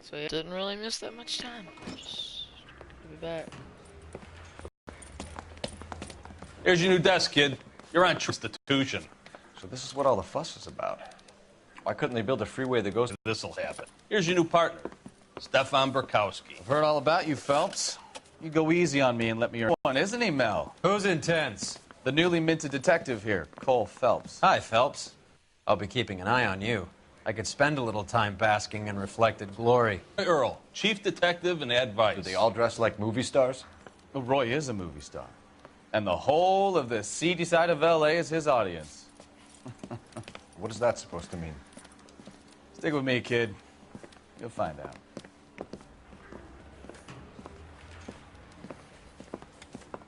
So yeah, didn't really miss that much time. Just be back. Here's your new desk, kid. You're on institution. So this is what all the fuss is about. Why couldn't they build a freeway that goes... This'll happen. Here's your new partner, Stefan Burkowski. I've heard all about you, Phelps. You go easy on me and let me earn one, isn't he, Mel? Who's intense? The newly minted detective here, Cole Phelps. Hi, Phelps. I'll be keeping an eye on you. I could spend a little time basking in reflected glory. Earl, chief detective and advice. Do they all dress like movie stars? Well, Roy is a movie star. And the whole of the seedy side of L.A. is his audience. What is that supposed to mean? Stick with me, kid. You'll find out.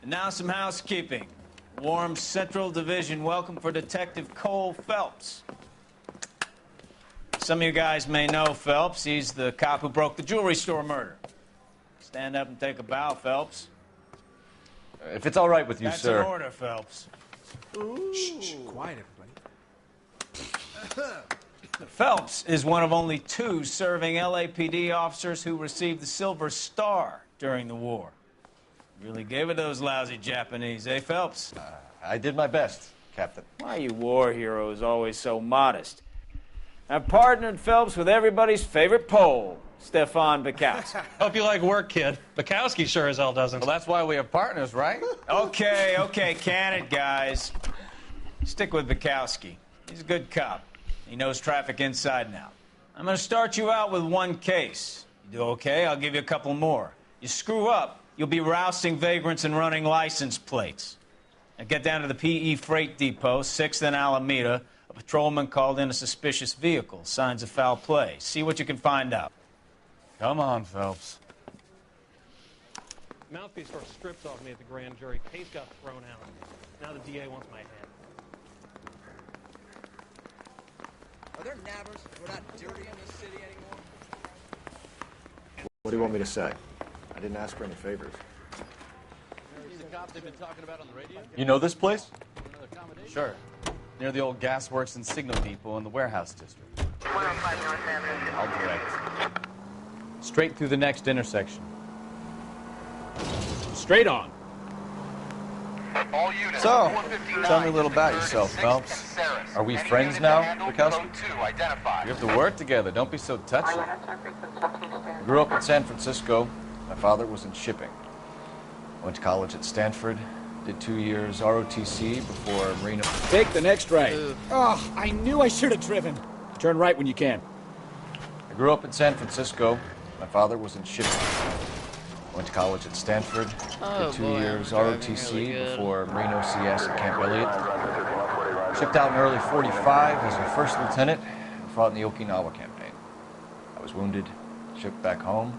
And now some housekeeping. Warm Central Division welcome for Detective Cole Phelps. Some of you guys may know Phelps. He's the cop who broke the jewelry store murder. Stand up and take a bow, Phelps. If it's all right with you, That's sir. an order, Phelps. Shh, quiet, everybody. Phelps is one of only 2 serving LAPD officers who received the Silver Star during the war. Really gave it those lousy Japanese, eh, Phelps? I did my best, Captain. Why are you war heroes always so modest? I've partnered Phelps with everybody's favorite Pole, Stefan Burkowski. Hope you like work, kid. Bukowski sure as hell doesn't. Well, that's why we have partners, right? Okay, can it, guys. Stick with Burkowski. He's a good cop. He knows traffic inside and out. I'm going to start you out with 1 case. You do okay, I'll give you a couple more. You screw up, you'll be rousting vagrants and running license plates. Now get down to the PE Freight Depot, 6th and Alameda. A patrolman called in a suspicious vehicle. Signs of foul play. See what you can find out. Come on, Phelps. Mouthpiece first stripped off me at the grand jury. Case got thrown out. Now the DA wants my head. Are there nabbers? We're not dirty in this city anymore. What do you want me to say? I didn't ask for any favors. The cop they've been talking about on the radio? You know this place? Sure. Near the old gasworks and signal depot in the warehouse district. 105 North Avenue. I'll direct. Straight through the next intersection. Straight on. All units, So, 459, tell me a little about yourself, Phelps. Are we friends now, Burkowski? We have to work together. Don't be so touchy. I grew up in San Francisco. My father was in shipping. Went to college at Stanford. Did 2 years ROTC before Marina. Take the next right. Oh, I knew I should have driven. Turn right when you can. I grew up in San Francisco. My father was in shipping. Went to college at Stanford. Did 2 years ROTC before Marine OCS at Camp Elliott. Shipped out in early 45 as a first lieutenant and fought in the Okinawa campaign. I was wounded, shipped back home.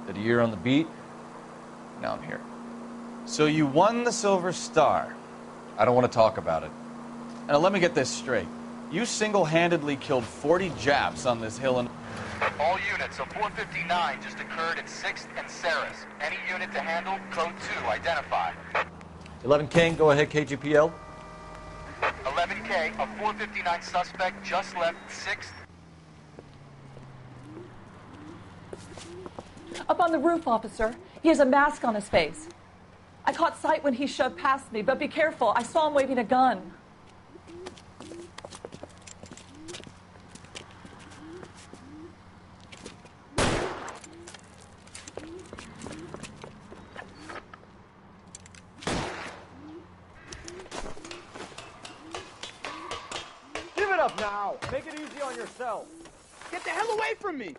Did a year on the beat. Now I'm here. So you won the Silver Star. I don't want to talk about it. Now let me get this straight. You single-handedly killed 40 Japs on this hill and... All units, a 459 just occurred at 6th and Saris. Any unit to handle, code 2, identify. 11 King, go ahead, KGPL. 11K, a 459 suspect just left 6th. Up on the roof, officer. He has a mask on his face. I caught sight when he shoved past me, but be careful. I saw him waving a gun. Give it up now. Make it easy on yourself. Get the hell away from me.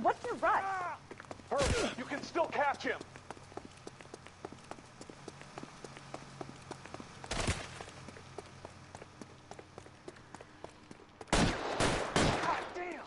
What's your rush? Hurry, you can still catch him. God damn.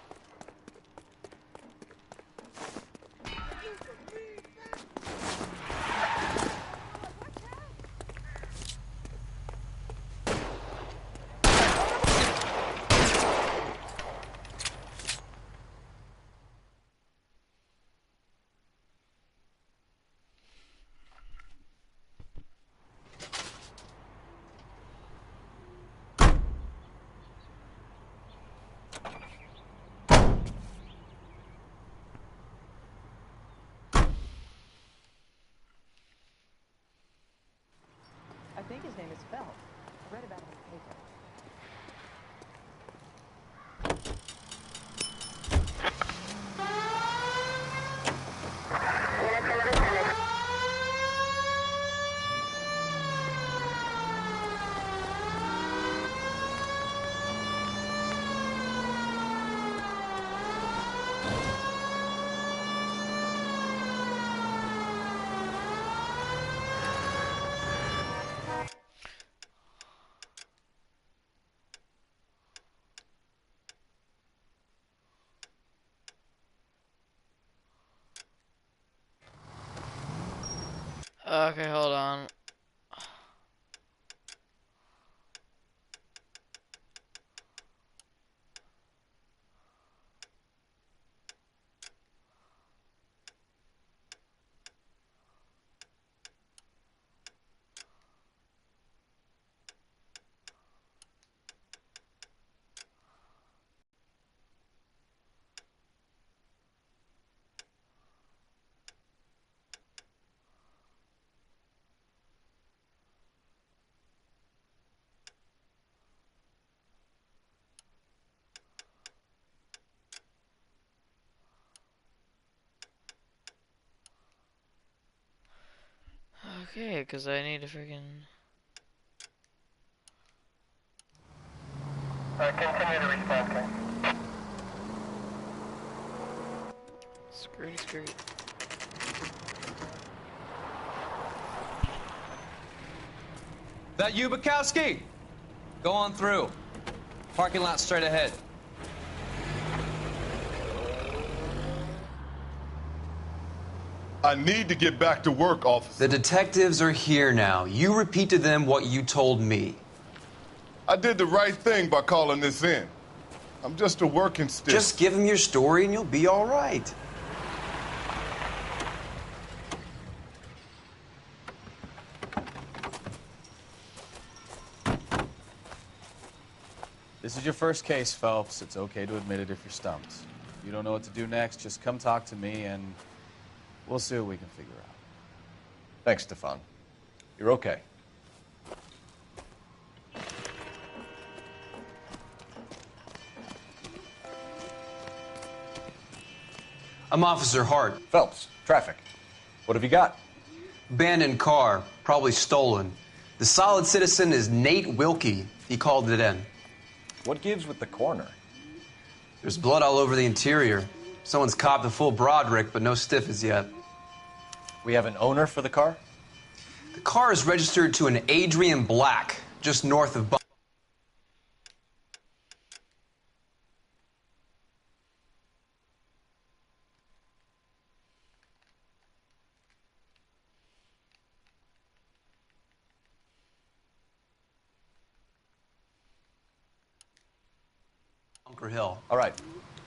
think his name is Phelps. I read about him in the paper. Okay, hold on. Okay, because I need to freaking... Continue to respond, okay? Screwy. That you, Bukowski? Go on through. Parking lot straight ahead. I need to get back to work, officer. The detectives are here now. You repeat to them what you told me. I did the right thing by calling this in. I'm just a working stiff. Just give them your story and you'll be all right. This is your first case, Phelps. It's okay to admit it if you're stumped. If you don't know what to do next, just come talk to me and we'll see what we can figure out. Thanks, Stefan. You're okay. I'm Officer Hart. Phelps, traffic. What have you got? Abandoned car, probably stolen. The solid citizen is Nate Wilkie. He called it in. What gives with the coroner? There's blood all over the interior. Someone's copped a full Broderick, but no stiff as yet. We have an owner for the car? The car is registered to an Adrian Black, just north of Bunker Hill. All right.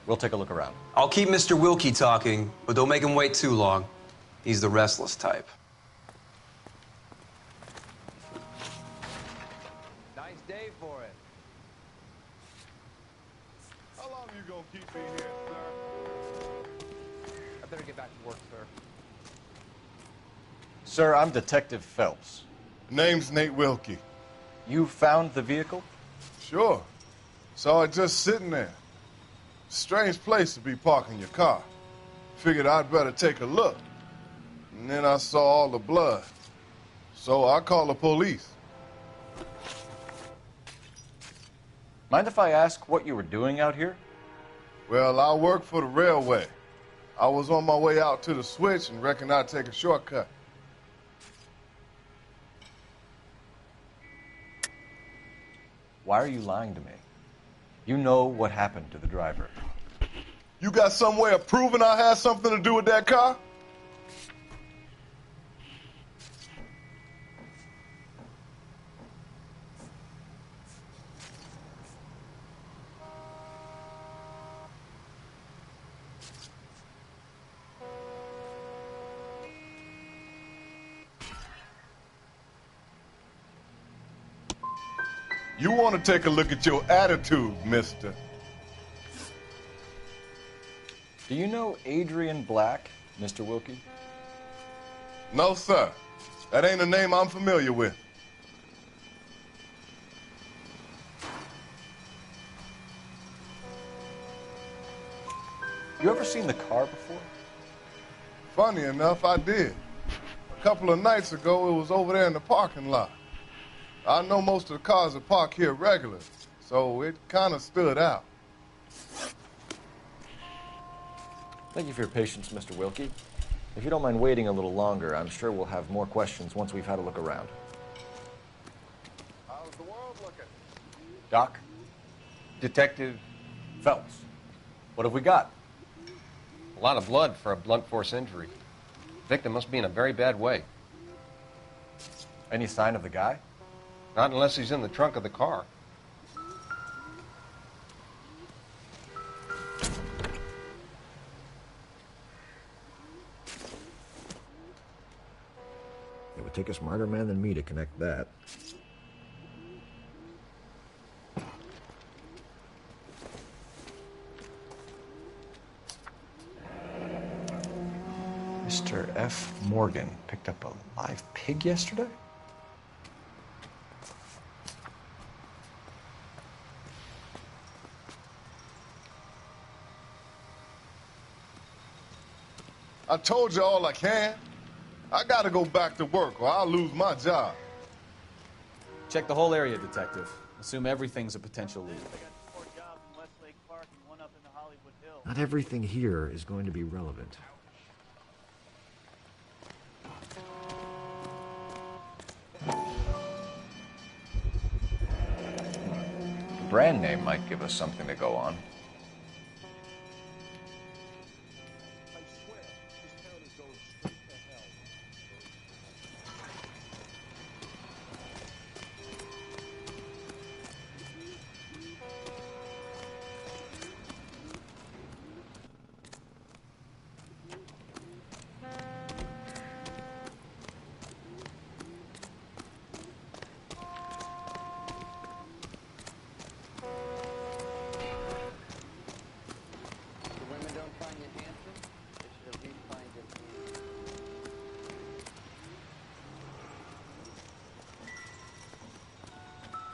We'll take a look around. I'll keep Mr. Wilkie talking, but don't make him wait too long. He's the restless type. Nice day for it. How long are you gonna keep me here, sir? I better get back to work, sir. Sir, I'm Detective Phelps. Name's Nate Wilkie. You found the vehicle? Sure. Saw it just sitting there. Strange place to be parking your car. Figured I'd better take a look. And then I saw all the blood. So I called the police. Mind if I ask what you were doing out here? Well, I work for the railway. I was on my way out to the switch and reckoned I'd take a shortcut. Why are you lying to me? You know what happened to the driver. You got some way of proving I had something to do with that car? You want to take a look at your attitude, mister. Do you know Adrian Black, Mr. Wilkie? No, sir. That ain't a name I'm familiar with. You ever seen the car before? Funny enough, I did. A couple of nights ago, it was over there in the parking lot. I know most of the cars are parked here regularly, so it kind of stood out. Thank you for your patience, Mr. Wilkie. If you don't mind waiting a little longer, I'm sure we'll have more questions once we've had a look around. How's the world looking? Doc? Detective Phelps. What have we got? A lot of blood for a blunt force injury. Victim must be in a very bad way. Any sign of the guy? Not unless he's in the trunk of the car. It would take a smarter man than me to connect that. Mr. F. Morgan picked up a live pig yesterday? I told you all I can. I gotta go back to work or I'll lose my job. Check the whole area, Detective. Assume everything's a potential lead. Not everything here is going to be relevant. The brand name might give us something to go on.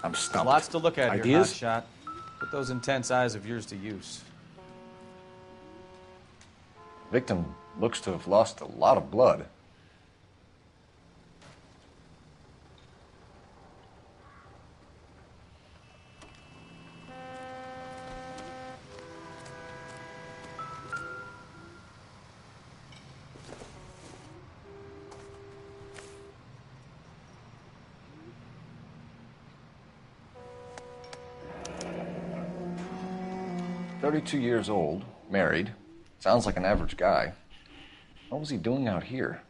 I'm stumped. Lots to look at here, Ideas? hotshot. Put those intense eyes of yours to use. Victim looks to have lost a lot of blood. "32 years old, married. Sounds like an average guy. What was he doing out here?"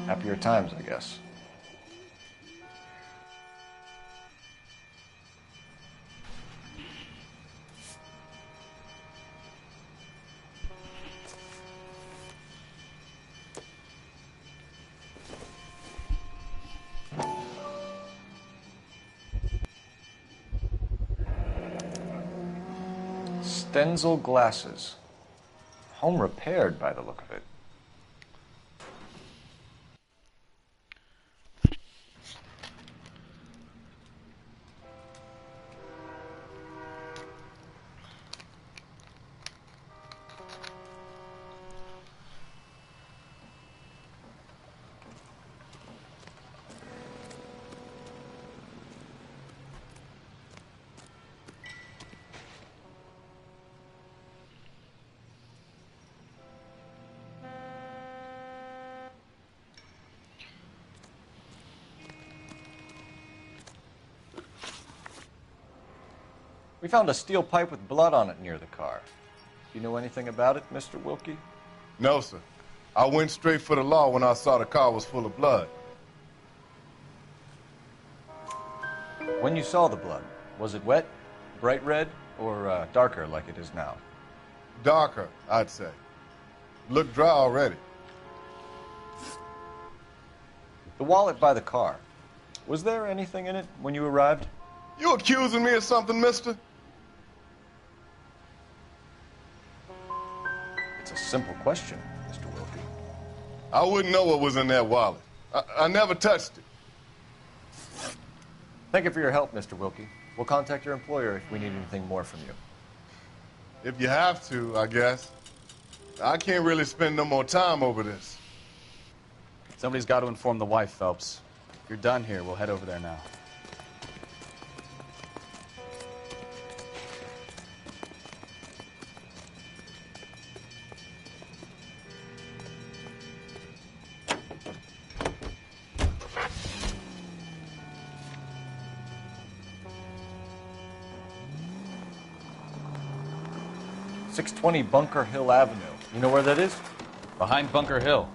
Happier times, I guess. Stenzel glasses. Home repaired by the look of it. We found a steel pipe with blood on it near the car. Do you know anything about it, Mr. Wilkie? No, sir. I went straight for the law when I saw the car was full of blood. When you saw the blood, was it wet, bright red, or darker like it is now? Darker, I'd say. Looked dry already. The wallet by the car. Was there anything in it when you arrived? You accusing me of something, mister? It's a simple question, Mr. Wilkie. I wouldn't know what was in that wallet. I never touched it. Thank you for your help, Mr. Wilkie. We'll contact your employer if we need anything more from you. If you have to, I guess. I can't really spend no more time over this. Somebody's got to inform the wife, Phelps. If you're done here, we'll head over there now. .620 Bunker Hill Avenue. You know where that is? Behind Bunker Hill.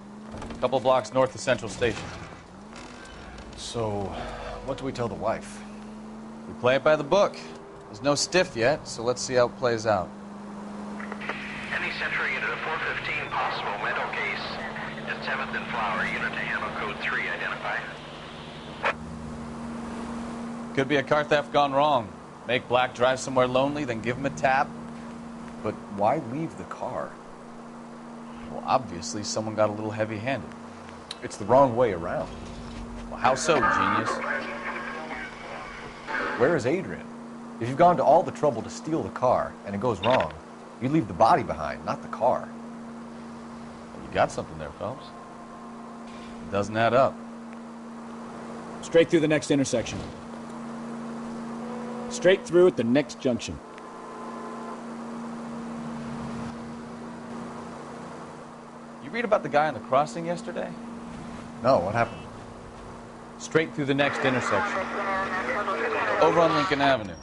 A couple blocks north of Central Station. So, what do we tell the wife? We play it by the book. There's no stiff yet, so let's see how it plays out. Any Century unit of 415, possible mental case at 7th and Flower, unit to handle code 3, identify. Could be a car theft gone wrong. Make Black drive somewhere lonely, then give him a tap. But why leave the car? Well, obviously, someone got a little heavy-handed. It's the wrong way around. Well, how so, genius? Where is Adrian? If you've gone to all the trouble to steal the car, and it goes wrong, you leave the body behind, not the car. Well, you got something there, Phelps. It doesn't add up. Straight through the next intersection. Straight through at the next junction. You read about the guy on the crossing yesterday? No, what happened? Straight through the next intersection. Over on Lincoln Avenue.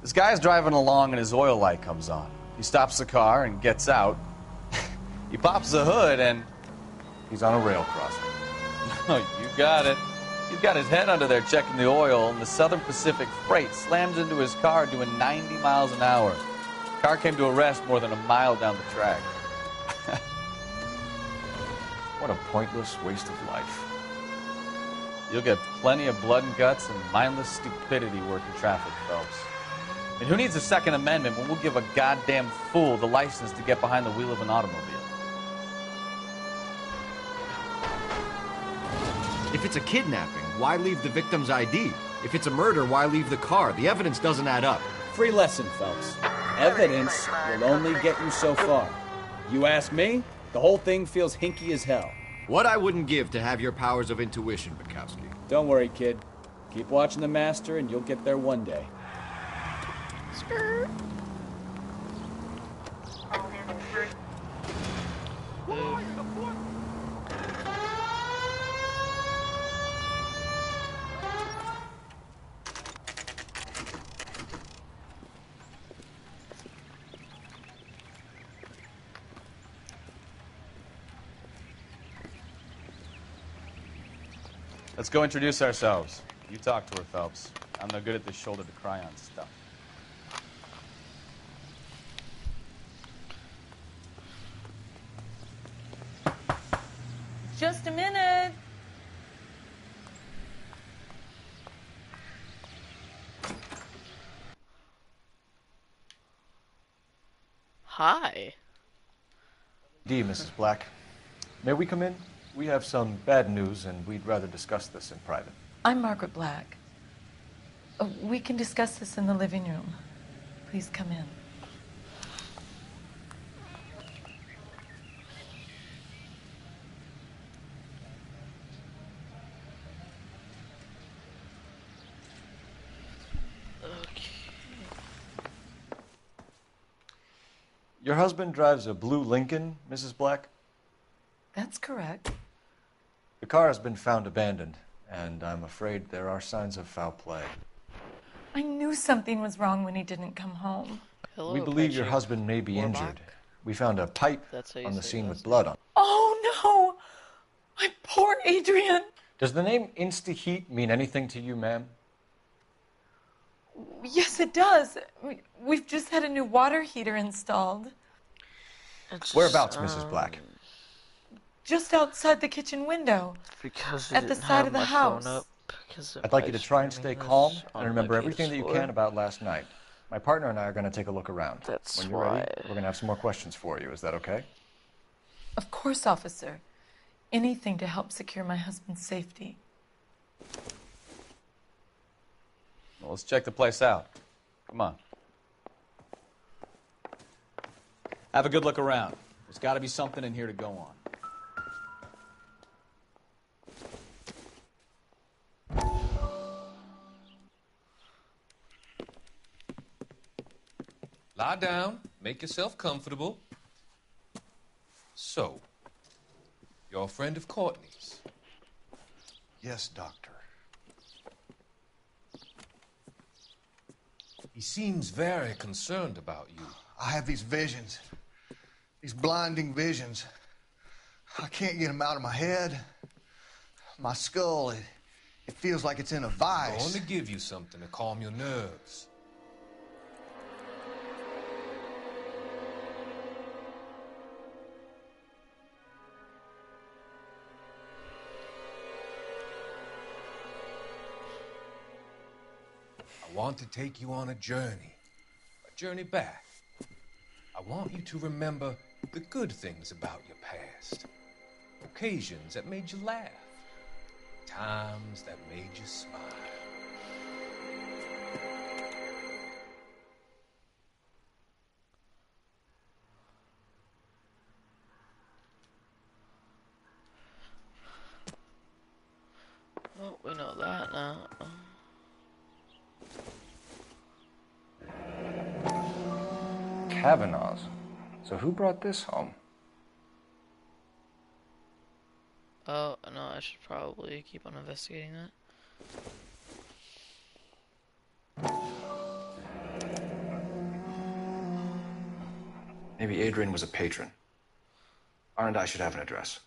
This guy's driving along and his oil light comes on. He stops the car and gets out. He pops the hood and... he's on a rail crossing. Oh, you got it. He's got his head under there checking the oil, and the Southern Pacific Freight slams into his car doing 90 miles an hour. The car came to a rest more than a mile down the track. What a pointless waste of life. You'll get plenty of blood and guts and mindless stupidity working traffic, Phelps. And who needs a Second Amendment when we'll give a goddamn fool the license to get behind the wheel of an automobile? If it's a kidnapping, why leave the victim's ID? If it's a murder, why leave the car? The evidence doesn't add up. Free lesson, Phelps. Evidence will only get you so far. You ask me, the whole thing feels hinky as hell. What I wouldn't give to have your powers of intuition, Bukowski. Don't worry, kid. Keep watching the master and you'll get there one day. Skirt. Let's go introduce ourselves. You talk to her, Phelps. I'm no good at this shoulder to cry on stuff. Just a minute. Hi. Mrs. Black. May we come in? We have some bad news, and we'd rather discuss this in private. I'm Margaret Black. We can discuss this in the living room. Please come in. Your husband drives a blue Lincoln, Mrs. Black? That's correct. The car has been found abandoned, and I'm afraid there are signs of foul play. I knew something was wrong when he didn't come home. Hello, We believe your husband may be injured. We found a pipe on the scene with blood on it. Oh, no! My poor Adrian! Does the name Insta-Heat mean anything to you, ma'am? Yes, it does. We've just had a new water heater installed. Whereabouts, Mrs. Black? Just outside the kitchen window. Because at the side of the house. I'd like you to try and stay calm and remember everything that you can about last night. My partner and I are going to take a look around. When you're ready, we're going to have some more questions for you. Is that okay? Of course, officer. Anything to help secure my husband's safety. Well, let's check the place out. Come on. Have a good look around. There's got to be something in here to go on. Lie down. Make yourself comfortable. So, you're a friend of Courtney's? Yes, Doctor. He seems very concerned about you. I have these visions. These blinding visions. I can't get them out of my head. My skull, it feels like it's in a vice. I want to give you something to calm your nerves. I want to take you on a journey back. I want you to remember the good things about your past. Occasions that made you laugh. Times that made you smile. Well, we know that now. Kavanaugh's. So who brought this home? Oh, no, I should probably keep on investigating that. Maybe Adrian was a patron. R&I should have an address.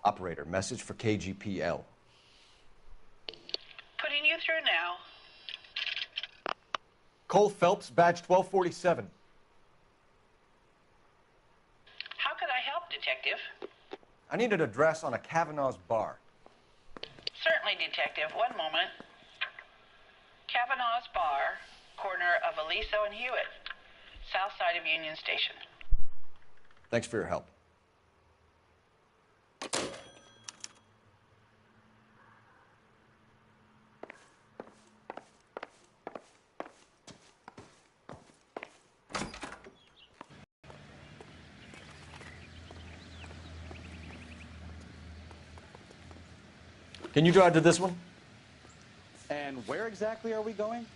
Operator, message for KGPL. Putting you through now. Cole Phelps, badge 1247. How could I help, Detective? I need an address on a Kavanaugh's bar. Certainly, Detective. One moment. Kavanaugh's Bar, corner of Aliso and Hewitt, south side of Union Station. Thanks for your help. Can you drive to this one? And where exactly are we going?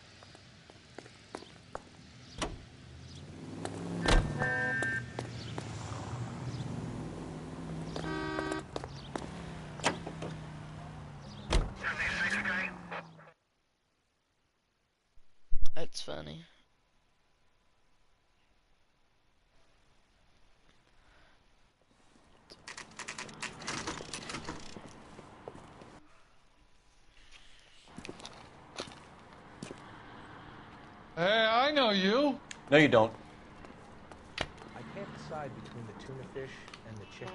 That's funny. Hey, I know you. No, you don't. I can't decide between the tuna fish and the chicken.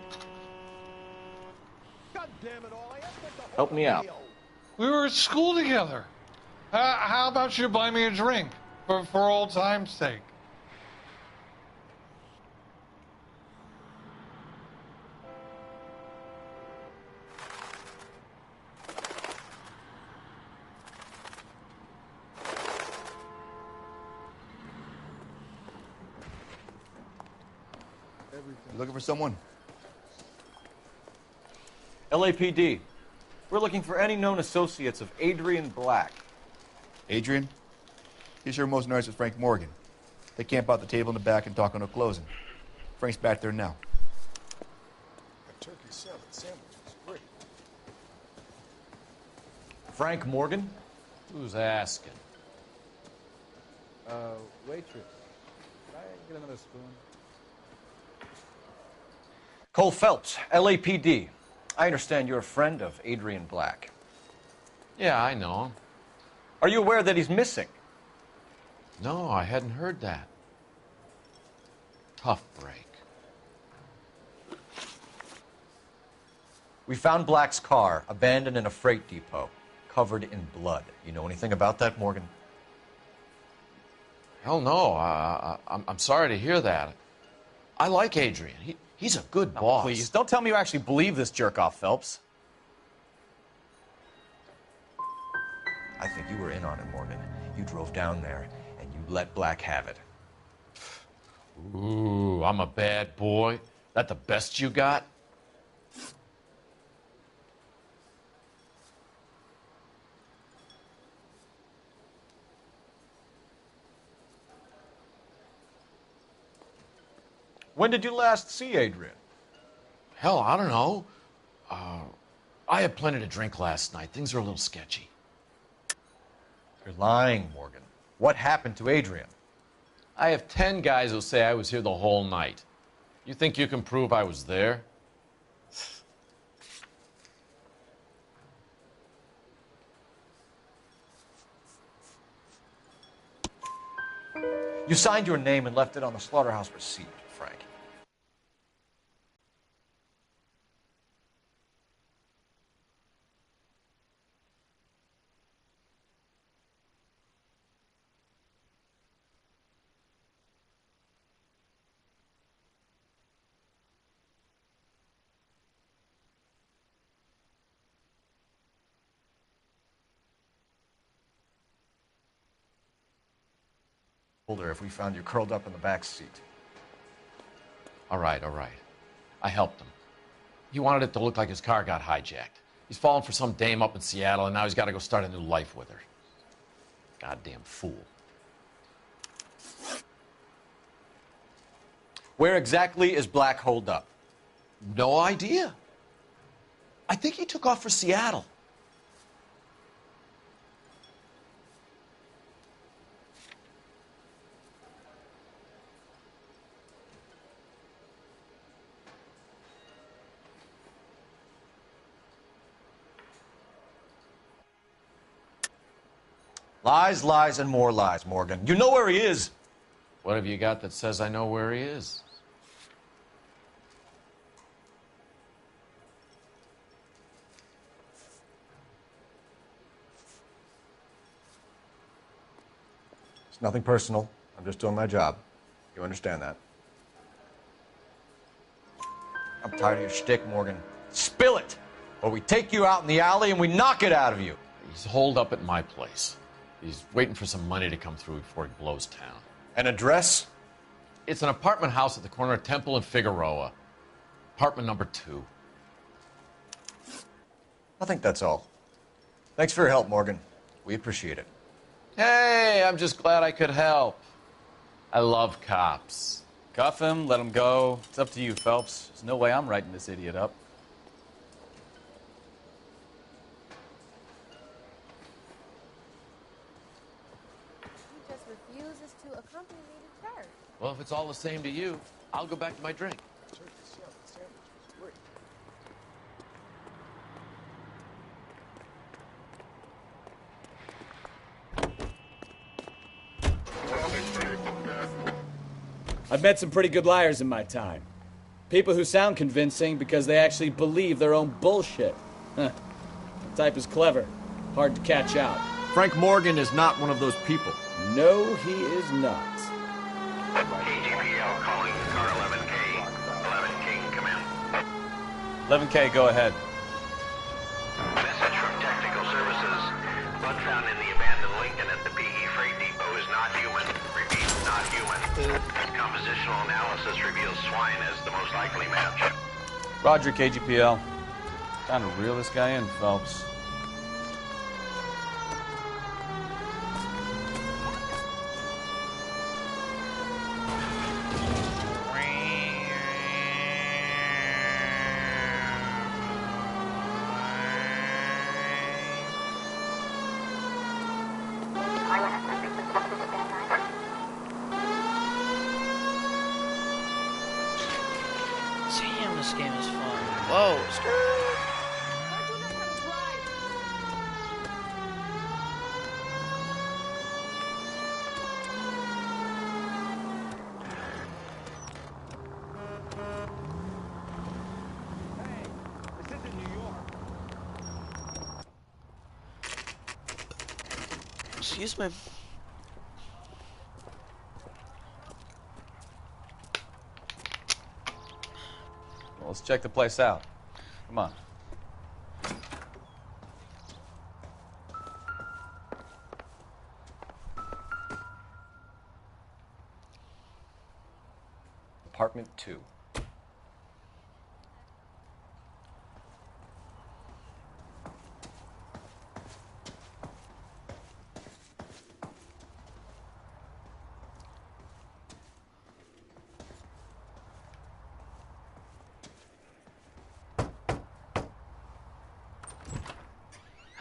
God damn it all! I asked them to Help me out. We were at school together. How about you buy me a drink for old time's sake? You looking for someone? LAPD. We're looking for any known associates of Adrian Black. Adrian? He's here most nights with Frank Morgan. They camp out the table in the back and talk on no closing. Frank's back there now. A turkey salad sandwich is great. Frank Morgan? Who's asking? Waitress. Can I get another spoon? Cole Phelps, LAPD. I understand you're a friend of Adrian Black. Yeah, I know him. Are you aware that he's missing? No, I hadn't heard that. Tough break. We found Black's car abandoned in a freight depot. covered in blood. You know anything about that, Morgan? Hell no. I'm sorry to hear that. I like Adrian. He's a good boss. Please, don't tell me you actually believe this jerk-off, Phelps. I think you were in on it, Morgan. You drove down there, and you let Black have it. Ooh, I'm a bad boy. That the best you got? When did you last see Adrian? Hell, I don't know. I had plenty to drink last night. Things are a little sketchy. You're lying, Morgan. What happened to Adrian? I have 10 guys who'll say I was here the whole night. You think you can prove I was there? You signed your name and left it on the slaughterhouse receipt, Frank. If we found you curled up in the back seat. All right. I helped him. He wanted it to look like his car got hijacked. He's fallen for some dame up in Seattle, and now he's got to go start a new life with her. Goddamn fool. Where exactly is Black holed up? No idea. I think he took off for Seattle. Lies, lies, and more lies, Morgan. You know where he is. What have you got that says I know where he is? It's nothing personal. I'm just doing my job. You understand that? I'm tired of your shtick, Morgan. Spill it! Or we take you out in the alley and we knock it out of you. He's holed up at my place. He's waiting for some money to come through before he blows town. An address? It's an apartment house at the corner of Temple and Figueroa. Apartment number 2. I think that's all. Thanks for your help, Morgan. We appreciate it. Hey, I'm just glad I could help. I love cops. Cuff him, let him go. It's up to you, Phelps. There's no way I'm writing this idiot up. Well, if it's all the same to you, I'll go back to my drink. I've met some pretty good liars in my time. People who sound convincing because they actually believe their own bullshit. Huh. The type is clever, hard to catch out. Frank Morgan is not one of those people. No, he is not. KGPL calling car 11K. 11K, come in. 11K, go ahead. Message from Technical Services. Blood found in the abandoned Lincoln at the PE Freight Depot is not human. Repeat, not human. Compositional analysis reveals swine as the most likely match. Roger, KGPL. Time to reel this guy in, Phelps. Damn, this game is fun. Whoa, skirt. Excuse me. Well, let's check the place out. Come on. Apartment 2.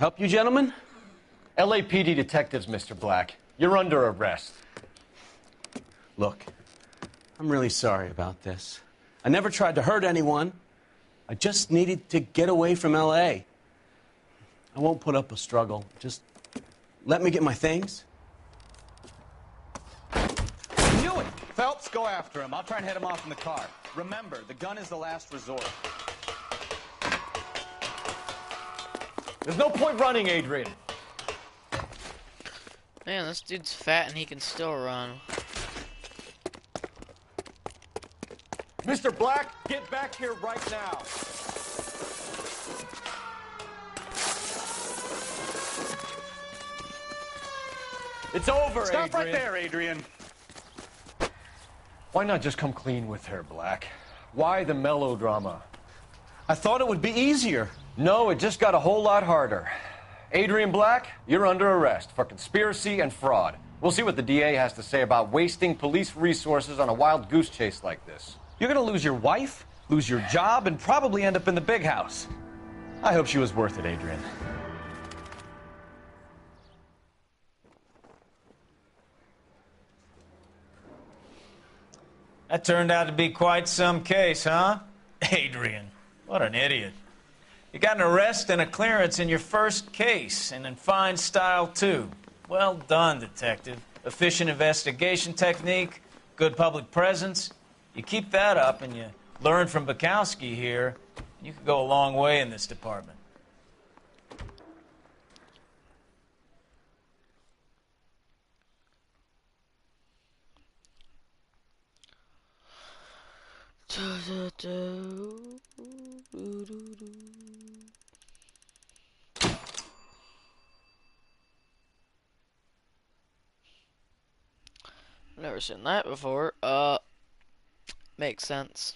Help you, gentlemen? LAPD detectives, Mr. Black. You're under arrest. Look, I'm really sorry about this. I never tried to hurt anyone. I just needed to get away from L.A. I won't put up a struggle. Just let me get my things. Knew it! Phelps, go after him. I'll try and head him off in the car. Remember, the gun is the last resort. There's no point running, Adrian. Man, this dude's fat and he can still run. Mr. Black, get back here right now. It's over, Stop Adrian. right there, Adrian. Why not just come clean with her, Black? Why the melodrama? I thought it would be easier. No, it just got a whole lot harder. Adrian Black, you're under arrest for conspiracy and fraud. We'll see what the DA has to say about wasting police resources on a wild goose chase like this. You're gonna lose your wife, lose your job, and probably end up in the big house. I hope she was worth it, Adrian. That turned out to be quite some case, huh? Adrian, what an idiot. You got an arrest and a clearance in your first case, and in fine style, too. Well done, detective. Efficient investigation technique, good public presence. You keep that up and you learn from Bukowski here, you could go a long way in this department. Never seen that before. Makes sense.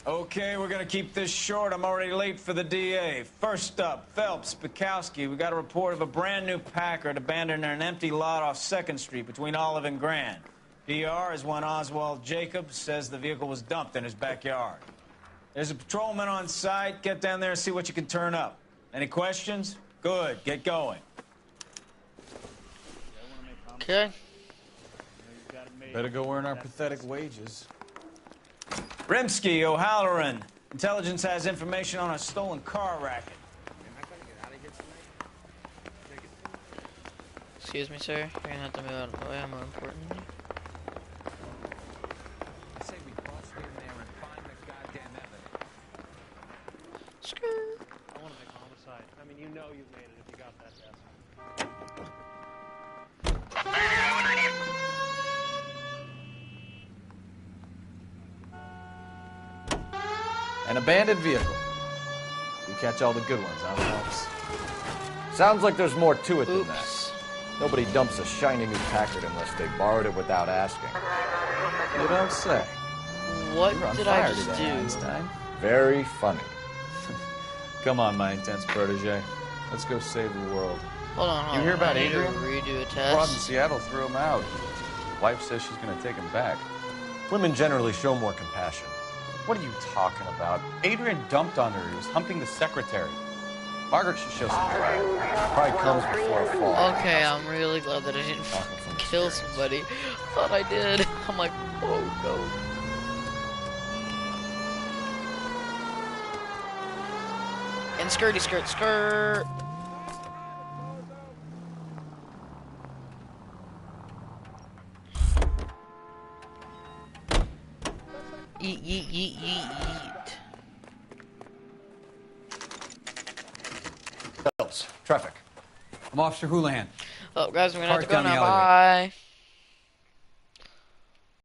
Okay, we're gonna keep this short. I'm already late for the DA. First up, Phelps, Bukowski. We got a report of a brand new Packard abandoned in an empty lot off 2nd Street between Olive and Grand. PR is one Oswald Jacobs says the vehicle was dumped in his backyard. There's a patrolman on site. Get down there and see what you can turn up. Any questions? Good, get going. Okay. Better go earn our pathetic wages. Rimsky, O'Halloran. Intelligence has information on a stolen car racket. Excuse me, sir. You're gonna have to move out of the way. I'm more important than you. I say we bust in there and find the goddamn evidence. Skirt. I want to make homicide. I mean, you know you've made it if you got that desk. An abandoned vehicle. We catch all the good ones, huh, Phelps? Sounds like there's more to it than that. Nobody dumps a shiny new Packard unless they borrowed it without asking. You don't say. What You're on did fire I just today, do? Einstein. Very funny. Come on, my intense protege. Let's go save the world. Hold on, hold You hear on. about I need to Adrian? redo a Fraud in test. Seattle threw him out. Wife says she's going to take him back. Women generally show more compassion. What are you talking about? Adrian dumped on her. He was humping the secretary. Margaret should show some pride. Pride comes before a fall. Okay, I'm really glad that I didn't kill somebody. Thought I did. I'm like, oh no. And skirty skirt skirt. Yeet, yeet, yeet, yeet, yeet. Phelps, traffic. I'm Officer Houlihan. Oh, guys, we're gonna have to Cars go down the now. alleyway. Bye.